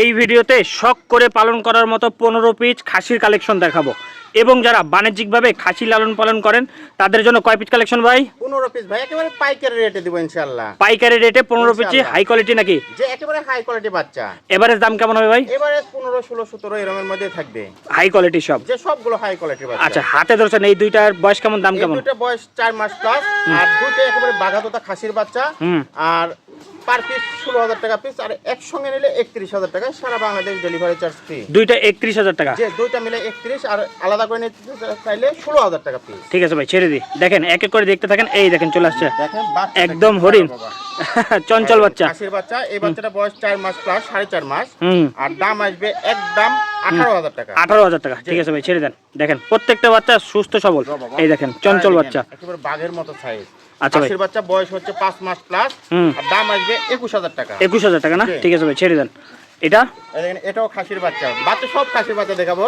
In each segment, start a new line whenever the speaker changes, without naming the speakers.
এই ভিডিওতে শখ করে পালন করার মতো 15 পিস খাসির কালেকশন দেখাবো এবং যারা বাণিজ্যিকভাবে খাসি লালন পালন করেন তাদের জন্য কয় পিস কালেকশন ভাই?
15 পিস ভাই, একেবারে পাইকারি রেটে দিব ইনশাআল্লাহ।
পাইকারি রেটে 15 পিস হাই কোয়ালিটি নাকি?
যে একেবারে হাই কোয়ালিটি বাচ্চা।
এভারেজ দাম কেমন হবে ভাই?
এভারেজ 15, 16, 17 এরকমের মধ্যে থাকবে।
হাই কোয়ালিটি সব,
যে সবগুলো হাই কোয়ালিটি বাচ্চা।
আচ্ছা, হাতে ধরছেন এই দুইটার বয়স কেমন, দাম কেমন?
এই দুইটা বয়স 4 মাস প্লাস, আর দুইটা একেবারে বাঘাতোতা খাসির বাচ্চা। আর পার পিস 16,000 টাকা পিস, আর একসঙ্গে নিলে 31,000 টাকা, সারা বাংলাদেশ ডেলিভারি চার্জ ফ্রি।
দুইটা 31,000 টাকা?
যে দুইটা মিলে 31, আর আলাদা করে নিতে চাইলে 16,000 টাকা পিস।
ঠিক আছে ভাই, ছেড়ে দিই। দেখেন এক এক করে দেখতে থাকেন। এই দেখেন চলে আসছে,
দেখেন
একদম হরিণ চঞ্চল বাচ্চা,
খাসির বাচ্চা। এই বাচ্চাটা বয়স 4 মাস প্লাস, 4.5 মাস। আর দাম আসবে একদম 18,000 টাকা।
18,000 টাকা। ঠিক আছে ভাই, ছেড়ে দেন। দেখেন প্রত্যেকটা বাচ্চা সুস্থ সবল। এই দেখেন চঞ্চল বাচ্চা,
একেবারে বাঘের মতো সাইজ।
আচ্ছা ভাই,
খাসির বাচ্চা বয়স হচ্ছে 5 মাস প্লাস, আর দাম আসবে 21,000 টাকা।
21,000 টাকা না? ঠিক আছে ভাই, ছেড়ে দেন। এটা
এটাও খাসির বাচ্চা। বাচ্চা সব খাসির বাচ্চা দেখাবো।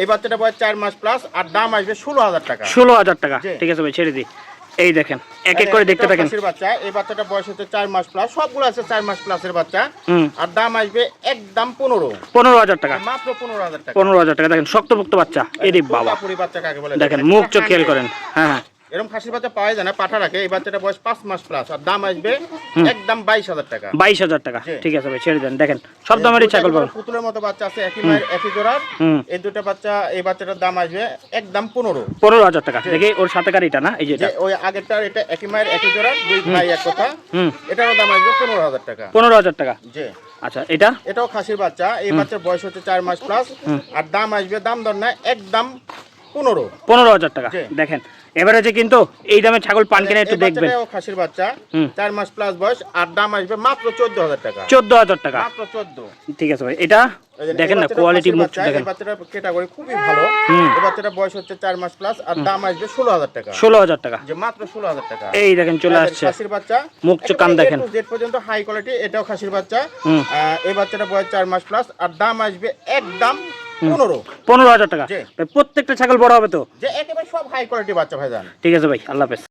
এই বাচ্চাটা বয়স 4 মাস প্লাস, আর দাম আসবে 16,000 টাকা।
16,000 টাকা। ঠিক আছে ভাই, ছেড়ে দিই। এই দেখেন এক এক করে দেখতে থাকেন।
খাসির বাচ্চা, এই বাচ্চাটা বয়স হচ্ছে 4 মাস প্লাস, সবগুলো আছে 4 মাস প্লাসের বাচ্চা। আর দাম আসবে একদম
15,000 টাকা,
মাত্র 15,000 টাকা।
15,000 টাকা। দেখেন শক্তপোক্ত বাচ্চা। এরে বাবা,
বাচ্চা কাকে বলে
দেখেন মুখ চোখ খেয়াল করেন। হ্যাঁ হ্যাঁ,
এরকম খাসির বাচ্চা পাওয়া যায় না, পাঠা রাখে। এই বাচ্চাটা বয়স 5 মাস প্লাস, আর দাম আসবে একদম 22,000 টাকা।
22,000 টাকা। ঠিক আছে ভাই, ছেড়ে দেন। দেখেন সব দামেরই ছাগল পাবেন।
পুতুলের মতো বাচ্চা আছে, একই মায়ের একই জোড়ার। এই দুটো বাচ্চা, এই বাচ্চাটার দাম আসবে একদম
15,000 টাকা। দেখি ওর সাথে কারিটা না, এই যে
ওই আগেরটার, এটা একই মায়ের একই জোড়ার, দুই ভাই এক কথা। এটারও দাম আসবে 15,000 টাকা।
15,000 টাকা।
জি।
আচ্ছা, এটাও
খাসির বাচ্চা। এই বাচ্চার বয়স হচ্ছে 4 মাস প্লাস, আর দাম আসবে, দাম দর না, একদম
15,000 টাকা। দেখেন এভারেজে কিন্তু এই দামে ছাগল পান কিনা একটু দেখবেন।
এটাও খাসির বাচ্চা, 4 মাস প্লাস বয়স, আর দাম আসবে মাত্র 14,000 টাকা।
14,000 টাকা,
মাত্র 14।
ঠিক আছে ভাই, এটা দেখেন না কোয়ালিটি মুখ দেখেন।
এই বাচ্চাটার ক্যাটাগরি খুবই ভালো। এই বাচ্চাটার বয়স হচ্ছে 4 মাস প্লাস, আর দাম আসবে 16,000 টাকা।
16,000 টাকা,
যে মাত্র 16,000 টাকা।
এই দেখেন চলে আসছে
খাসির বাচ্চা,
মুখ চোখ কান দেখেন।
জেড পর্যন্ত হাই কোয়ালিটি। এটাও খাসির বাচ্চা। এই বাচ্চাটার বয়স 4 মাস প্লাস, আর দাম আসবে একদম
15,000 টাকা। প্রত্যেকটা ছাগল বড় হবে তো?
যে একেবারে সব হাই কোয়ালিটি বাচ্চা ভাইজান।
ঠিক আছে ভাই, আল্লাহ হাফেজ।